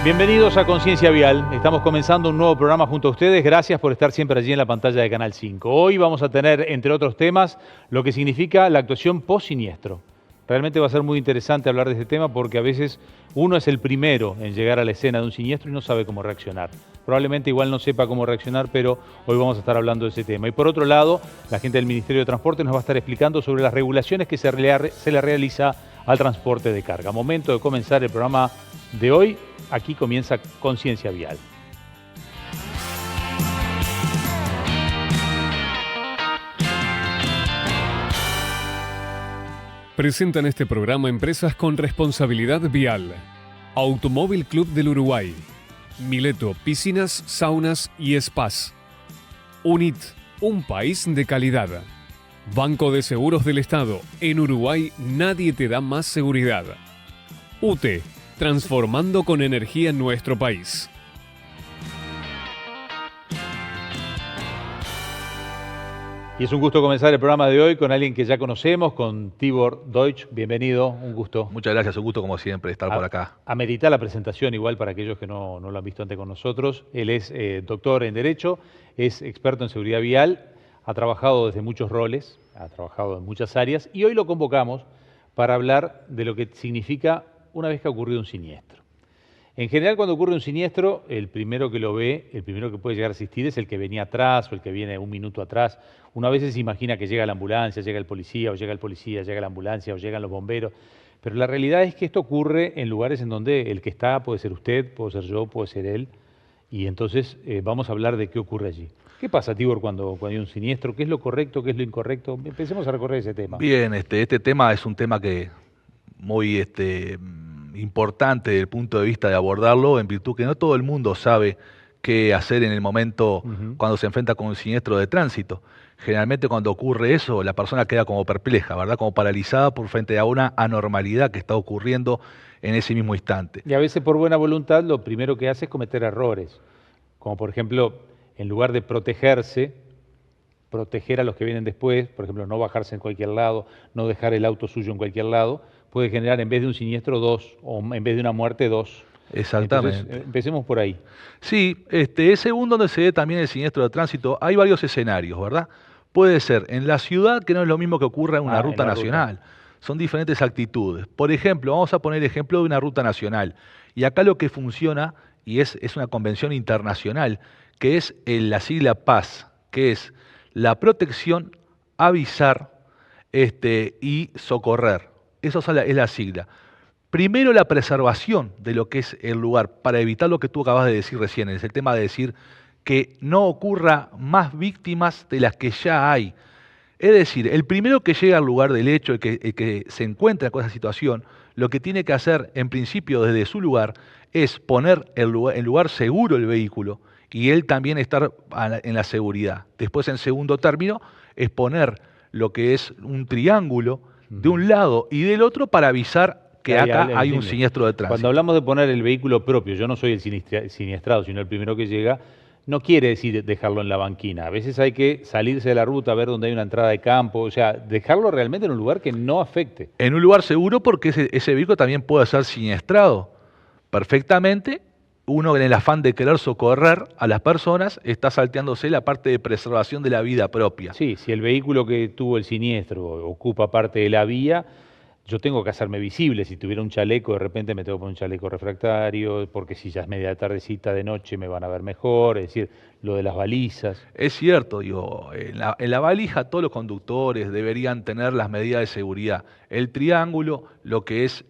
Bienvenidos a Conciencia Vial. Estamos comenzando un nuevo programa junto a ustedes. Gracias por estar siempre allí en la pantalla de Canal 5. Hoy vamos a tener, entre otros temas, lo que significa la actuación post-siniestro. Realmente va a ser muy interesante hablar de este tema porque a veces uno es el primero en llegar a la escena de un siniestro y no sabe cómo reaccionar. Probablemente igual no sepa cómo reaccionar, pero hoy vamos a estar hablando de ese tema. Y por otro lado, la gente del Ministerio de Transporte nos va a estar explicando sobre las regulaciones que se le realiza al transporte de carga. Momento de comenzar el programa de hoy. Aquí comienza Conciencia Vial. Presentan este programa empresas con responsabilidad vial. Automóvil Club del Uruguay. Mileto Piscinas, Saunas y Spas. UNIT, un país de calidad. Banco de Seguros del Estado. En Uruguay nadie te da más seguridad. UTE, transformando con energía nuestro país. Y es un gusto comenzar el programa de hoy con alguien que ya conocemos, con Tibor Deutsch. Bienvenido, un gusto. Muchas gracias, un gusto como siempre estar por acá. Amerita la presentación igual para aquellos que no lo han visto antes con nosotros. Él es doctor en Derecho, es experto en seguridad vial, ha trabajado desde muchos roles, ha trabajado en muchas áreas y hoy lo convocamos para hablar de lo que significa una vez que ha ocurrido un siniestro. En general, cuando ocurre un siniestro, el primero que lo ve, el primero que puede llegar a asistir es el que venía atrás o el que viene un minuto atrás. Uno a veces se imagina que llega la ambulancia, llega el policía, o llega el policía, llega la ambulancia, o llegan los bomberos. Pero la realidad es que esto ocurre en lugares en donde el que está puede ser usted, puede ser yo, puede ser él. Y entonces vamos a hablar de qué ocurre allí. ¿Qué pasa, Tibor, cuando hay un siniestro? ¿Qué es lo correcto, qué es lo incorrecto? Empecemos a recorrer ese tema. Bien, este tema es un tema que muy importante desde el punto de vista de abordarlo, en virtud que no todo el mundo sabe qué hacer en el momento cuando se enfrenta con un siniestro de tránsito. Generalmente cuando ocurre eso, la persona queda como perpleja, ¿verdad? Como paralizada por frente a una anormalidad que está ocurriendo en ese mismo instante. Y a veces por buena voluntad lo primero que hace es cometer errores, como por ejemplo, en lugar de protegerse, proteger a los que vienen después, por ejemplo, no bajarse en cualquier lado, no dejar el auto suyo en cualquier lado, puede generar en vez de un siniestro dos, o en vez de una muerte dos. Exactamente. Entonces, empecemos por ahí. Sí, según donde se ve también el siniestro de tránsito, hay varios escenarios, ¿verdad? Puede ser en la ciudad, que no es lo mismo que ocurra en una ruta nacional. Son diferentes actitudes. Por ejemplo, vamos a poner el ejemplo de una ruta nacional. Y acá lo que funciona, y es una convención internacional, que es la sigla PAS, que es la protección, avisar y socorrer. Eso es la sigla. Primero, la preservación de lo que es el lugar, para evitar lo que tú acabas de decir recién, es el tema de decir que no ocurra más víctimas de las que ya hay. Es decir, el primero que llega al lugar del hecho, el que se encuentra con esa situación, lo que tiene que hacer en principio desde su lugar es poner en lugar seguro el vehículo y él también estar en la seguridad. Después, en segundo término, es poner lo que es un triángulo de un lado y del otro para avisar que acá hay un siniestro de tránsito. Cuando hablamos de poner el vehículo propio, yo no soy el siniestrado, sino el primero que llega, no quiere decir dejarlo en la banquina. A veces hay que salirse de la ruta, ver dónde hay una entrada de campo, o sea, dejarlo realmente en un lugar que no afecte. En un lugar seguro, porque ese vehículo también puede ser siniestrado perfectamente. Uno, en el afán de querer socorrer a las personas, está salteándose la parte de preservación de la vida propia. Sí, si el vehículo que tuvo el siniestro ocupa parte de la vía, yo tengo que hacerme visible. Si tuviera un chaleco, de repente me tengo que poner un chaleco refractario, porque si ya es media tardecita de noche me van a ver mejor, es decir, lo de las balizas. Es cierto, digo, en la valija todos los conductores deberían tener las medidas de seguridad. El triángulo, lo que es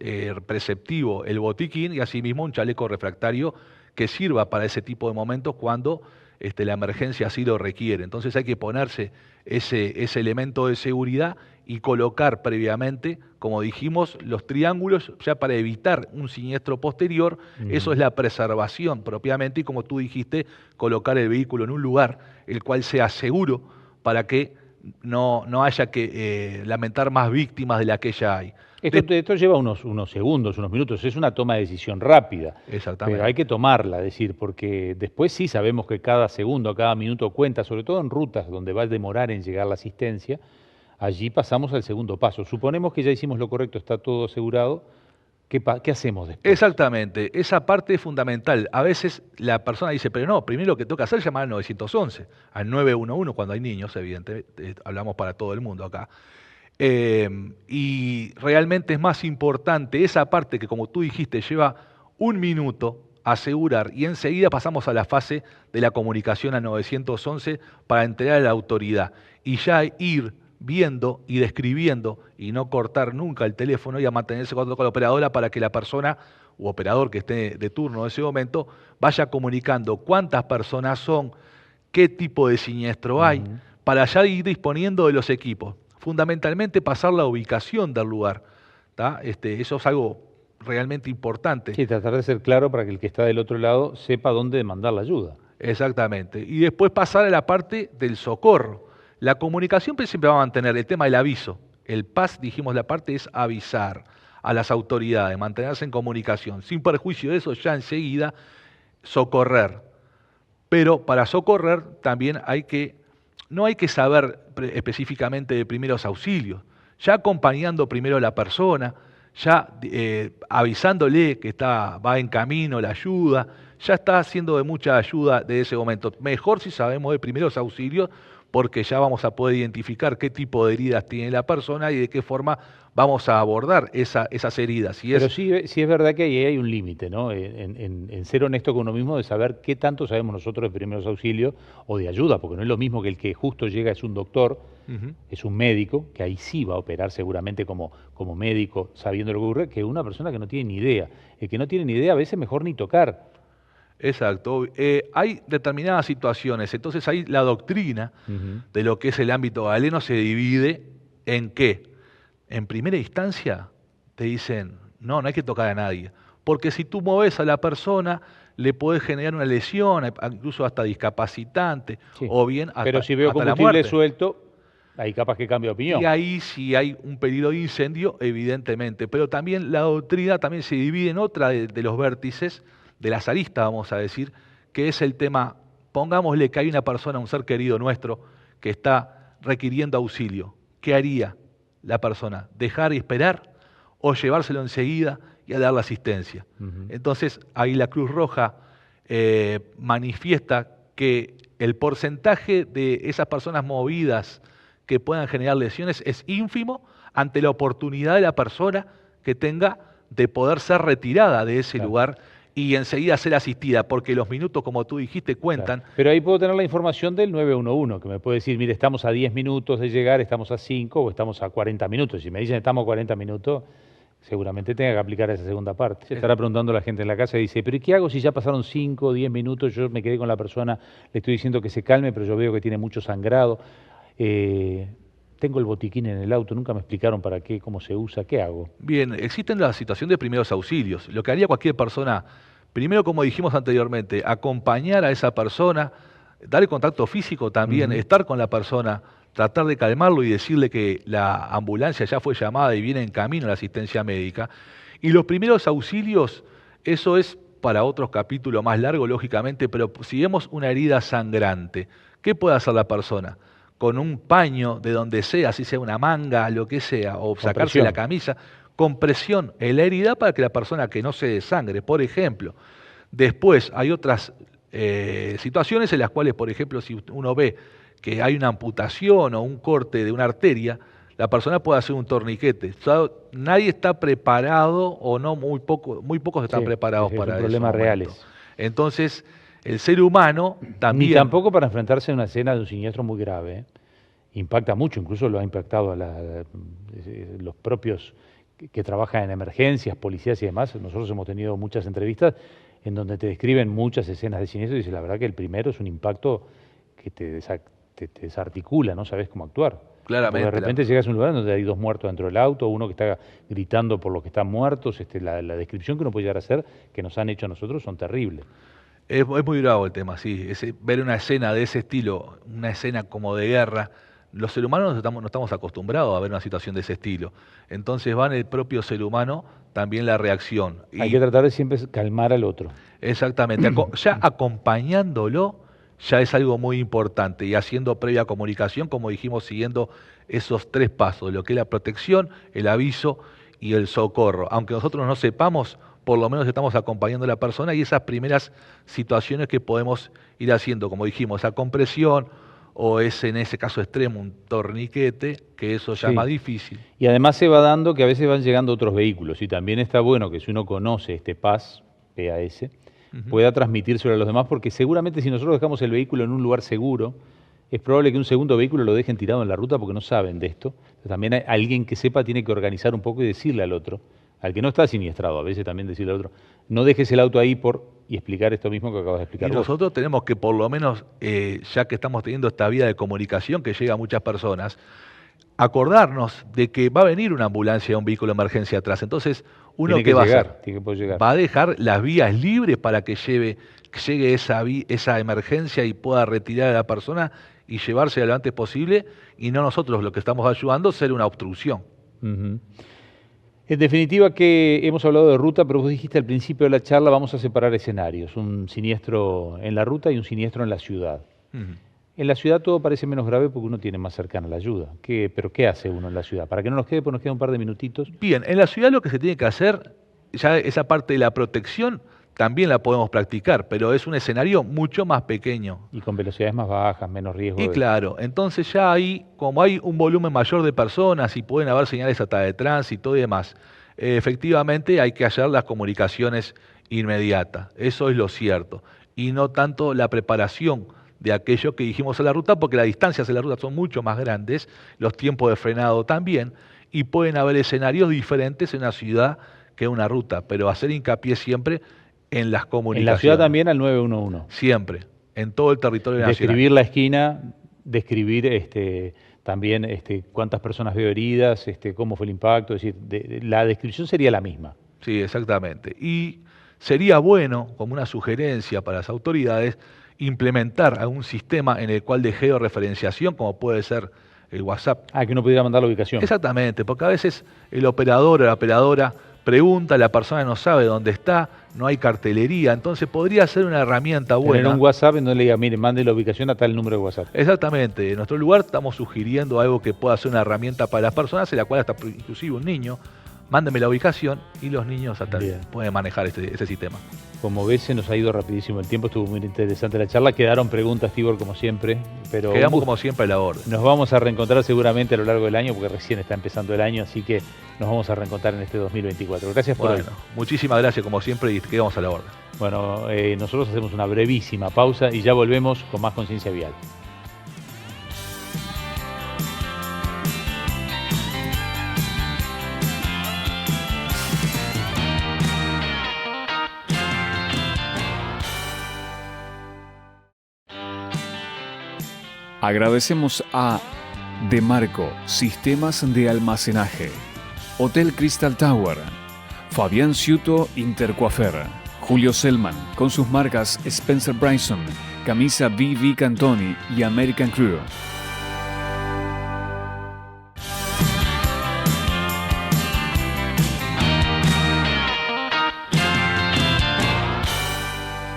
preceptivo, el botiquín y asimismo un chaleco refractario que sirva para ese tipo de momentos cuando la emergencia así lo requiere. Entonces hay que ponerse ese elemento de seguridad y colocar previamente, como dijimos, los triángulos ya para evitar un siniestro posterior. Eso es la preservación propiamente y, como tú dijiste, colocar el vehículo en un lugar el cual sea seguro para que no haya que lamentar más víctimas de las que ya hay. Esto lleva unos segundos, unos minutos, es una toma de decisión rápida. Exactamente. Pero hay que tomarla, es decir, porque después sí sabemos que cada segundo, cada minuto cuenta, sobre todo en rutas donde va a demorar en llegar la asistencia. Allí pasamos al segundo paso. Suponemos que ya hicimos lo correcto, está todo asegurado. ¿Qué hacemos después? Exactamente, esa parte es fundamental. A veces la persona dice, pero no, primero lo que tengo que hacer es llamar al 911, al 911 cuando hay niños, evidentemente, hablamos para todo el mundo acá. Y realmente es más importante esa parte que, como tú dijiste, lleva un minuto asegurar, y enseguida pasamos a la fase de la comunicación al 911 para entregar a la autoridad y ya ir viendo y describiendo y no cortar nunca el teléfono y a mantenerse con la operadora para que la persona u operador que esté de turno en ese momento vaya comunicando cuántas personas son, qué tipo de siniestro hay, para ya ir disponiendo de los equipos. Fundamentalmente pasar la ubicación del lugar, ¿tá? Eso es algo realmente importante. Sí, tratar de ser claro para que el que está del otro lado sepa dónde demandar la ayuda. Exactamente. Y después pasar a la parte del socorro. La comunicación siempre va a mantener el tema del aviso. El PAS, dijimos, la parte es avisar a las autoridades, mantenerse en comunicación. Sin perjuicio de eso, ya enseguida socorrer. Pero para socorrer también no hay que saber específicamente de primeros auxilios. Ya acompañando primero a la persona, ya avisándole que va en camino la ayuda, ya está haciendo de mucha ayuda de ese momento. Mejor si sabemos de primeros auxilios, porque ya vamos a poder identificar qué tipo de heridas tiene la persona y de qué forma vamos a abordar esas heridas. Pero sí es verdad que ahí hay un límite, ¿no? En ser honesto con uno mismo, de saber qué tanto sabemos nosotros de primeros auxilios o de ayuda, porque no es lo mismo que el que justo llega es un doctor, es un médico, que ahí sí va a operar seguramente como médico, sabiendo lo que ocurre, que una persona que no tiene ni idea. El que no tiene ni idea a veces mejor ni tocar. Exacto. Hay determinadas situaciones, entonces ahí la doctrina de lo que es el ámbito galeno se divide en qué. En primera instancia te dicen, no hay que tocar a nadie, porque si tú mueves a la persona le puedes generar una lesión, incluso hasta discapacitante, Sí. o bien hasta, pero si veo hasta la combustible muerte. suelto, ahí capaz que cambio de opinión. Y ahí si hay un peligro de incendio, evidentemente, pero también la doctrina también se divide en otra de los vértices, de las aristas, vamos a decir, que es el tema, pongámosle que hay una persona, un ser querido nuestro, que está requiriendo auxilio. ¿Qué haría la persona? ¿Dejar y esperar o llevárselo enseguida y a dar la asistencia? Entonces, ahí la Cruz Roja manifiesta que el porcentaje de esas personas movidas que puedan generar lesiones es ínfimo ante la oportunidad de la persona que tenga de poder ser retirada de ese lugar y enseguida ser asistida, porque los minutos, como tú dijiste, cuentan. Claro. Pero ahí puedo tener la información del 911, que me puede decir, mire, estamos a 10 minutos de llegar, estamos a 5 o estamos a 40 minutos. Si me dicen estamos a 40 minutos, seguramente tenga que aplicar esa segunda parte. Se estará preguntando la gente en la casa y dice, pero ¿y qué hago si ya pasaron 5 o 10 minutos? Yo me quedé con la persona, le estoy diciendo que se calme, pero yo veo que tiene mucho sangrado. Tengo el botiquín en el auto, nunca me explicaron para qué, cómo se usa, ¿qué hago? Bien, existe la situación de primeros auxilios. Lo que haría cualquier persona, primero, como dijimos anteriormente, acompañar a esa persona, darle contacto físico también, estar con la persona, tratar de calmarlo y decirle que la ambulancia ya fue llamada y viene en camino a la asistencia médica. Y los primeros auxilios, eso es para otros capítulos más largos, lógicamente, pero si vemos una herida sangrante, ¿qué puede hacer la persona? Con un paño de donde sea, si sea una manga, lo que sea, o sacarse la camisa, con presión en la herida para que la persona que no se desangre, por ejemplo. Después hay otras situaciones en las cuales, por ejemplo, si uno ve que hay una amputación o un corte de una arteria, la persona puede hacer un torniquete. Nadie está preparado, o no, muy pocos están preparados para eso. Problemas reales. Entonces, el ser humano también... Ni tampoco para enfrentarse a una escena de un siniestro muy grave. Impacta mucho, incluso lo ha impactado a los propios que trabajan en emergencias, policías y demás. Nosotros hemos tenido muchas entrevistas en donde te describen muchas escenas de siniestro y dices, la verdad que el primero es un impacto que te desarticula, no sabes cómo actuar. Claramente. Porque de repente llegas a un lugar donde hay 2 muertos dentro del auto, uno que está gritando por los que están muertos, la descripción que uno puede llegar a hacer, que nos han hecho a nosotros, son terribles. Es muy bravo el tema, sí. Ver una escena de ese estilo, una escena como de guerra, los seres humanos no estamos acostumbrados a ver una situación de ese estilo. Entonces va en el propio ser humano también la reacción. Hay que tratar de siempre calmar al otro. Exactamente. Ya acompañándolo ya es algo muy importante y haciendo previa comunicación, como dijimos, siguiendo esos 3 pasos, lo que es la protección, el aviso y el socorro. Aunque nosotros no sepamos, por lo menos estamos acompañando a la persona y esas primeras situaciones que podemos ir haciendo, como dijimos, esa compresión o es en ese caso extremo un torniquete, que eso ya es más difícil. Y además se va dando que a veces van llegando otros vehículos y también está bueno que si uno conoce este PAS, pueda transmitírselo a los demás, porque seguramente si nosotros dejamos el vehículo en un lugar seguro, es probable que un segundo vehículo lo dejen tirado en la ruta porque no saben de esto. Entonces, también alguien que sepa tiene que organizar un poco y decirle al otro, al que no está siniestrado, a veces también decirle al otro, no dejes el auto ahí y explicar esto mismo que acabas de explicar Y vos. nosotros tenemos que por lo menos, ya que estamos teniendo esta vía de comunicación que llega a muchas personas, acordarnos de que va a venir una ambulancia o un vehículo de emergencia atrás. Entonces, uno Tiene que que va a llegar, hacer, tiene que poder llegar. va a dejar las vías libres para que llegue esa emergencia y pueda retirar a la persona y llevarse lo antes posible, y no nosotros lo que estamos ayudando a ser una obstrucción. Ujú. En definitiva, que hemos hablado de ruta, pero vos dijiste al principio de la charla, vamos a separar escenarios, un siniestro en la ruta y un siniestro en la ciudad. Ujú. En la ciudad todo parece menos grave porque uno tiene más cercana la ayuda. ¿Pero qué hace uno en la ciudad? Para que no nos quede, pues nos queda un par de minutitos. Bien, en la ciudad lo que se tiene que hacer, ya esa parte de la protección también la podemos practicar, pero es un escenario mucho más pequeño. Y con velocidades más bajas, menos riesgo. Y claro, entonces ya ahí, como hay un volumen mayor de personas y pueden haber señales hasta de tránsito y demás, efectivamente hay que hacer las comunicaciones inmediatas, eso es lo cierto, y no tanto la preparación de aquello que dijimos en la ruta, porque las distancias en la ruta son mucho más grandes, los tiempos de frenado también, y pueden haber escenarios diferentes en una ciudad que en una ruta, pero hacer hincapié siempre en las comunicaciones. En la ciudad también al 911. Siempre, en todo el territorio nacional. Describir la esquina, describir también cuántas personas veo heridas, cómo fue el impacto, es decir, la descripción sería la misma. Sí, exactamente. Y sería bueno, como una sugerencia para las autoridades, implementar algún sistema en el cual de georreferenciación, como puede ser el WhatsApp. Que uno pudiera mandar la ubicación. Exactamente, porque a veces el operador o la operadora pregunta, la persona no sabe dónde está, no hay cartelería, entonces podría ser una herramienta buena. Tener un WhatsApp en donde le diga, mire, mande la ubicación a tal número de WhatsApp. Exactamente, en nuestro lugar estamos sugiriendo algo que pueda ser una herramienta para las personas, en la cual hasta inclusive un niño, mándeme la ubicación y los niños hasta pueden manejar ese sistema. Como ves, se nos ha ido rapidísimo el tiempo, estuvo muy interesante la charla, quedaron preguntas, Tibor, como siempre. Pero quedamos como siempre a la orden. Nos vamos a reencontrar seguramente a lo largo del año, porque recién está empezando el año, así que nos vamos a reencontrar en este 2024. Gracias por hoy. Muchísimas gracias como siempre y quedamos a la orden. Bueno, nosotros hacemos una brevísima pausa y ya volvemos con más Conciencia Vial. Agradecemos a Demarco Sistemas de Almacenaje, Hotel Crystal Tower, Fabián Ciuto Intercoafer, Julio Selman con sus marcas Spencer Bryson, Camisa VV Cantoni y American Crew.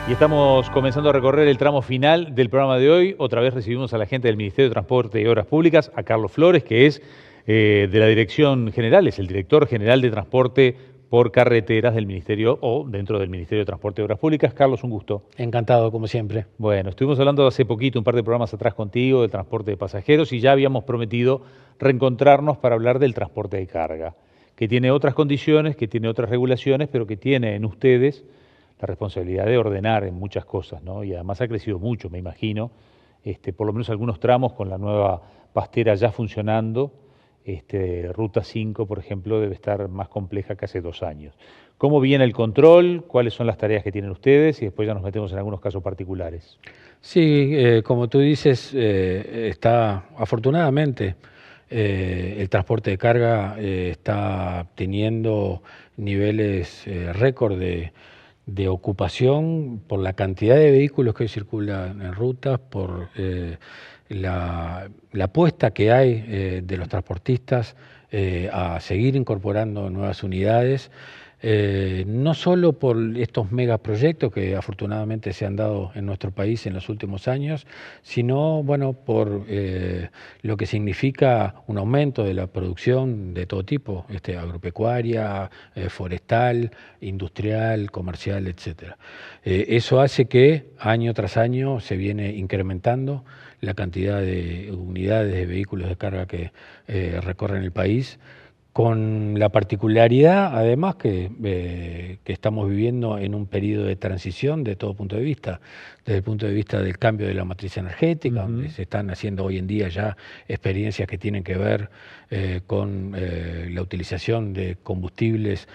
Y estamos comenzando a recorrer el tramo final del programa de hoy. Otra vez recibimos a la gente del Ministerio de Transporte y Obras Públicas, a Carlos Flores, que es de la Dirección General, es el Director General de Transporte por Carreteras del Ministerio o dentro del Ministerio de Transporte y Obras Públicas. Carlos, un gusto. Encantado, como siempre. Bueno, estuvimos hablando hace poquito, un par de programas atrás contigo, del transporte de pasajeros y ya habíamos prometido reencontrarnos para hablar del transporte de carga, que tiene otras condiciones, que tiene otras regulaciones, pero que tiene en ustedes la responsabilidad de ordenar en muchas cosas, ¿no? Y además ha crecido mucho, me imagino, por lo menos algunos tramos con la nueva pastera ya funcionando. Ruta 5, por ejemplo, debe estar más compleja que hace 2 años. ¿Cómo viene el control? ¿Cuáles son las tareas que tienen ustedes? Y después ya nos metemos en algunos casos particulares. Sí, como tú dices, está afortunadamente el transporte de carga está teniendo niveles récord de ocupación por la cantidad de vehículos que hoy circulan en rutas, por la apuesta que hay de los transportistas a seguir incorporando nuevas unidades. no solo por estos megaproyectos que afortunadamente se han dado en nuestro país en los últimos años, sino bueno, por lo que significa un aumento de la producción de todo tipo, agropecuaria, forestal, industrial, comercial, etcétera. Eso hace que año tras año se viene incrementando la cantidad de unidades de vehículos de carga que recorren el país, con la particularidad, además, que estamos viviendo en un periodo de transición de todo punto de vista, desde el punto de vista del cambio de la matriz energética, donde se están haciendo hoy en día ya experiencias que tienen que ver con la utilización de combustibles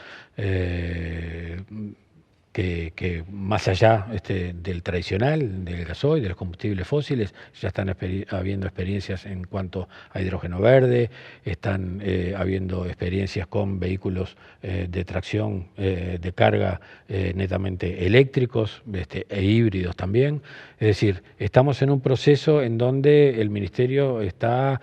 que más allá del tradicional, del gasoil, de los combustibles fósiles, ya están habiendo experiencias en cuanto a hidrógeno verde, están habiendo experiencias con vehículos de tracción de carga netamente eléctricos e híbridos también. Es decir, estamos en un proceso en donde el Ministerio está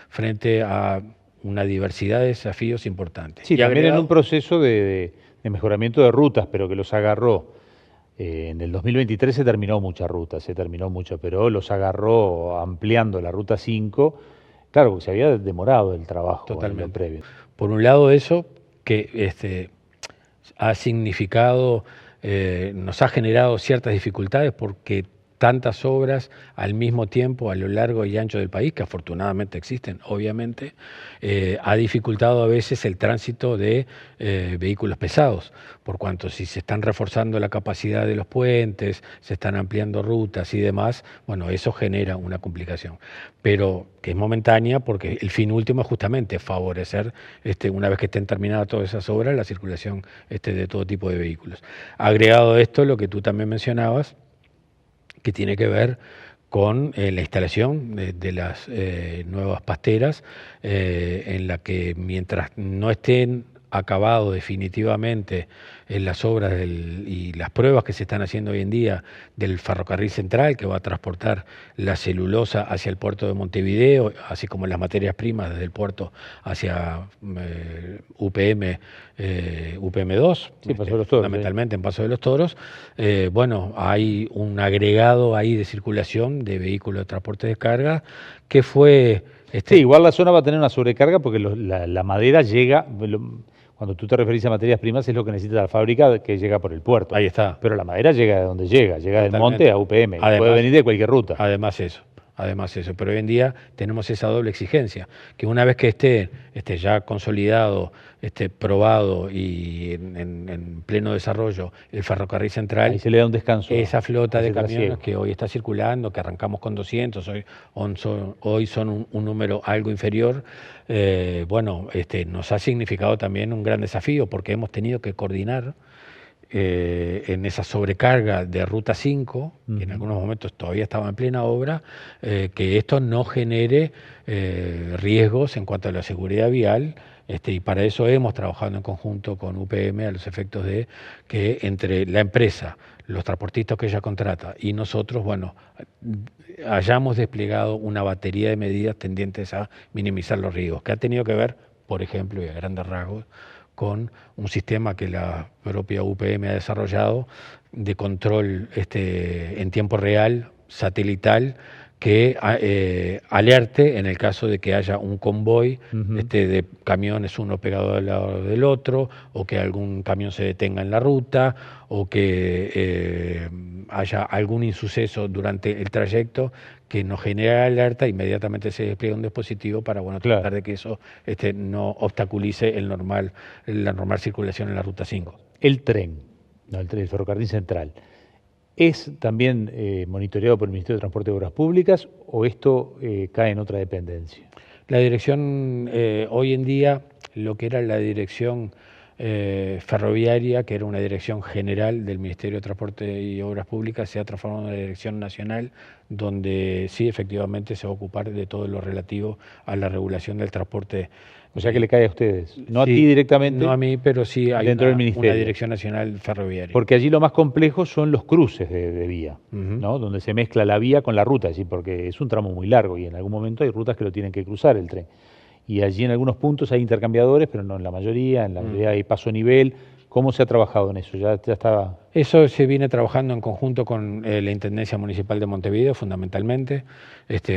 frente a una diversidad de desafíos importantes. Sí, y también en un proceso de mejoramiento de rutas, pero que los agarró. En el 2023 se terminó mucho, pero los agarró ampliando la Ruta 5, claro, porque se había demorado el trabajo. Totalmente. En lo previo. Por un lado eso, que ha significado, nos ha generado ciertas dificultades porque tantas obras al mismo tiempo a lo largo y ancho del país, que afortunadamente existen, obviamente, ha dificultado a veces el tránsito de vehículos pesados, por cuanto si se están reforzando la capacidad de los puentes, se están ampliando rutas y demás, bueno, eso genera una complicación, pero que es momentánea porque el fin último es justamente favorecer, una vez que estén terminadas todas esas obras, la circulación de todo tipo de vehículos. Agregado a esto, lo que tú también mencionabas, que tiene que ver con la instalación de las nuevas pasteras, en la que mientras no estén acabados definitivamente en las obras y las pruebas que se están haciendo hoy en día del ferrocarril central que va a transportar la celulosa hacia el puerto de Montevideo, así como las materias primas desde el puerto hacia UPM 2, sí, Paso de los Toros, fundamentalmente en Paso de los Toros, hay un agregado ahí de circulación de vehículos de transporte de carga que fue... Sí, igual la zona va a tener una sobrecarga porque la madera llega... Cuando tú te referís a materias primas es lo que necesita la fábrica que llega por el puerto. Ahí está. Pero la madera llega de donde llega del monte a UPM. Además, puede venir de cualquier ruta. Además eso. Pero hoy en día tenemos esa doble exigencia, que una vez que esté ya consolidado, probado y en pleno desarrollo el ferrocarril central, ahí se le da un descanso. Esa flota de camiones que hoy está circulando, que arrancamos con 200, hoy son un número algo inferior, nos ha significado también un gran desafío porque hemos tenido que coordinar en esa sobrecarga de Ruta 5, que en algunos momentos todavía estaba en plena obra, que esto no genere riesgos en cuanto a la seguridad vial, y para eso hemos trabajado en conjunto con UPM a los efectos de que entre la empresa, los transportistas que ella contrata y nosotros, hayamos desplegado una batería de medidas tendientes a minimizar los riesgos, que ha tenido que ver, por ejemplo, y a grandes rasgos, con un sistema que la propia UPM ha desarrollado de control en tiempo real, satelital, que alerte en el caso de que haya un convoy de camiones uno pegado al lado del otro, o que algún camión se detenga en la ruta, o que haya algún insuceso durante el trayecto que nos genera alerta, inmediatamente se despliega un dispositivo para tratar de que eso no obstaculice la normal circulación en la Ruta 5. El tren, el ferrocarril central, ¿es también monitoreado por el Ministerio de Transporte y Obras Públicas o esto cae en otra dependencia? La dirección, hoy en día, lo que era la dirección ferroviaria, que era una dirección general del Ministerio de Transporte y Obras Públicas, se ha transformado en una dirección nacional donde sí, efectivamente, se va a ocupar de todo lo relativo a la regulación del transporte. O sea que le cae a ustedes, no a ti directamente. No a mí, pero sí hay dentro del Ministerio. Una dirección nacional ferroviaria. Porque allí lo más complejo son los cruces de vía, ¿no? Donde se mezcla la vía con la ruta, es decir, porque es un tramo muy largo y en algún momento hay rutas que lo tienen que cruzar el tren. y allí en algunos puntos hay intercambiadores, pero no en la mayoría hay paso a nivel. ¿Cómo se ha trabajado en eso? ¿Ya está? Eso se viene trabajando en conjunto con la Intendencia Municipal de Montevideo, fundamentalmente,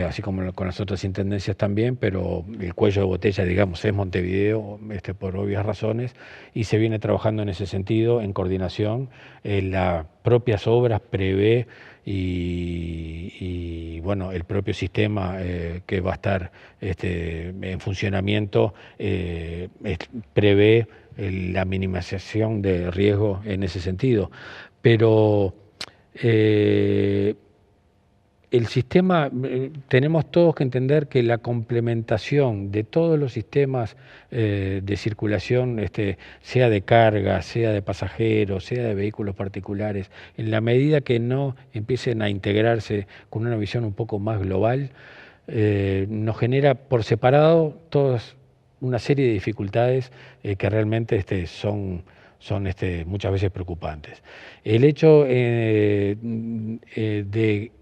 así como con las otras intendencias también, pero el cuello de botella, digamos, es Montevideo, por obvias razones, y se viene trabajando en ese sentido, en coordinación. Las propias obras prevé y bueno, el propio sistema que va a estar en funcionamiento prevé la minimización de riesgo en ese sentido. Pero el sistema, tenemos todos que entender que la complementación de todos los sistemas de circulación, sea de carga, sea de pasajeros, sea de vehículos particulares, en la medida que no empiecen a integrarse con una visión un poco más global, nos genera por separado todas una serie de dificultades que realmente son muchas veces preocupantes. El hecho de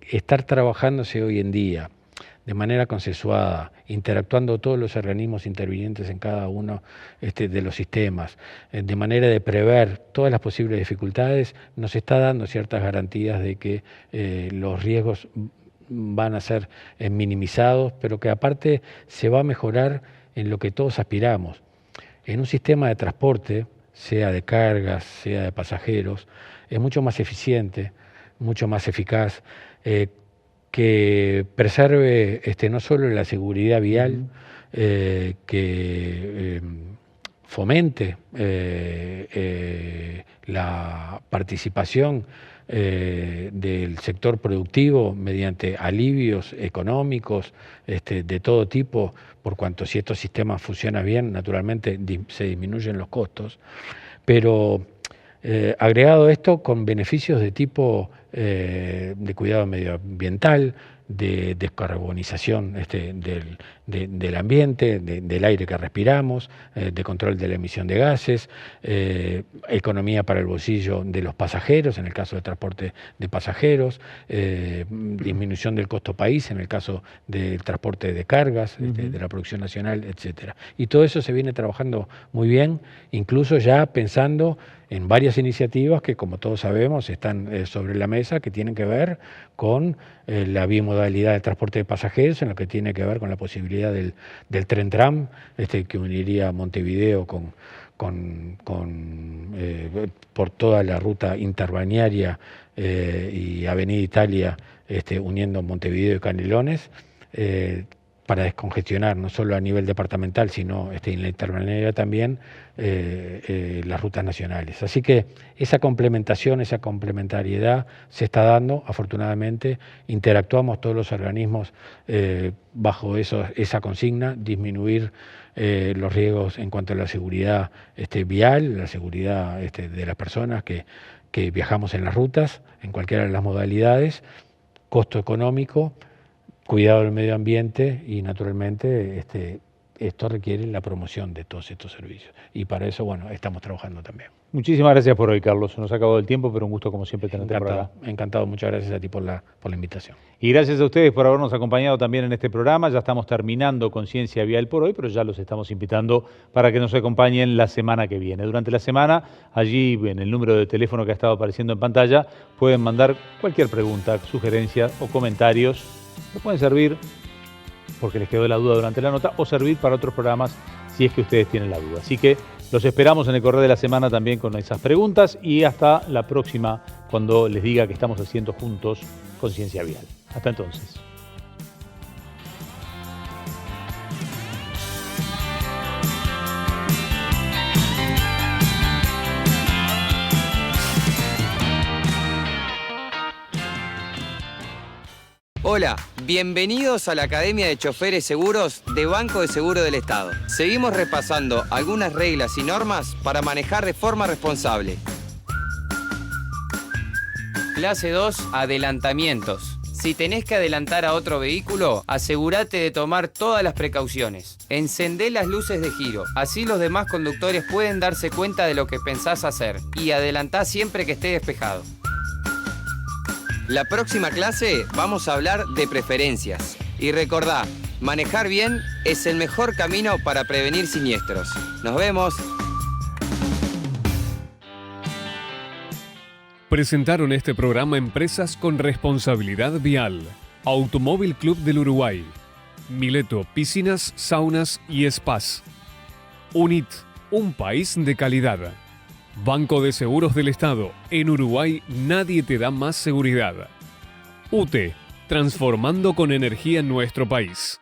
estar trabajándose hoy en día de manera consensuada, interactuando todos los organismos intervinientes en cada uno de los sistemas, de manera de prever todas las posibles dificultades, nos está dando ciertas garantías de que los riesgos van a ser minimizados, pero que aparte se va a mejorar en lo que todos aspiramos. En un sistema de transporte, sea de cargas, sea de pasajeros, es mucho más eficiente, mucho más eficaz, que preserve no solo la seguridad vial, que fomente la participación del sector productivo mediante alivios económicos de todo tipo, por cuanto si estos sistemas funcionan bien, naturalmente se disminuyen los costos, pero agregado esto con beneficios de tipo de cuidado medioambiental, de descarbonización del ambiente, del aire que respiramos, de control de la emisión de gases, economía para el bolsillo de los pasajeros, en el caso del transporte de pasajeros, disminución del costo país, en el caso del transporte de cargas, de la producción nacional, etcétera. Y todo eso se viene trabajando muy bien, incluso ya pensando en varias iniciativas que, como todos sabemos, están sobre la mesa, que tienen que ver con la bimodalidad del transporte de pasajeros, en lo que tiene que ver con la posibilidad del tren-tram, que uniría Montevideo por toda la ruta interbalnearia y Avenida Italia, uniendo Montevideo y Canelones, para descongestionar no solo a nivel departamental, sino en la interbalnearia también, las rutas nacionales. Así que esa complementación, esa complementariedad se está dando, afortunadamente. Interactuamos todos los organismos bajo esa consigna, disminuir los riesgos en cuanto a la seguridad vial, la seguridad de las personas que viajamos en las rutas, en cualquiera de las modalidades, costo económico, cuidado del medio ambiente y, naturalmente, esto requiere la promoción de todos estos servicios. Y para eso, bueno, estamos trabajando también. Muchísimas gracias por hoy, Carlos. Se nos ha acabado el tiempo, pero un gusto, como siempre, tenerte por acá. Encantado. Muchas gracias a ti por la invitación. Y gracias a ustedes por habernos acompañado también en este programa. Ya estamos terminando Conciencia Vial por hoy, pero ya los estamos invitando para que nos acompañen la semana que viene. Durante la semana, allí en el número de teléfono que ha estado apareciendo en pantalla, pueden mandar cualquier pregunta, sugerencia o comentarios. Nos pueden servir porque les quedó la duda durante la nota o servir para otros programas si es que ustedes tienen la duda. Así que los esperamos en el correo de la semana también con esas preguntas y hasta la próxima cuando les diga que estamos haciendo juntos Conciencia Vial. Hasta entonces. Hola, bienvenidos a la Academia de Choferes Seguros de Banco de Seguro del Estado. Seguimos repasando algunas reglas y normas para manejar de forma responsable. Clase 2, adelantamientos. Si tenés que adelantar a otro vehículo, asegúrate de tomar todas las precauciones. Encendé las luces de giro, así los demás conductores pueden darse cuenta de lo que pensás hacer. Y adelantá siempre que esté despejado. La próxima clase vamos a hablar de preferencias. Y recordá, manejar bien es el mejor camino para prevenir siniestros. Nos vemos. Presentaron este programa Empresas con Responsabilidad Vial. Automóvil Club del Uruguay. Mileto Piscinas, Saunas y Spas. UNIT, un país de calidad. Banco de Seguros del Estado. En Uruguay nadie te da más seguridad. UTE, transformando con energía nuestro país.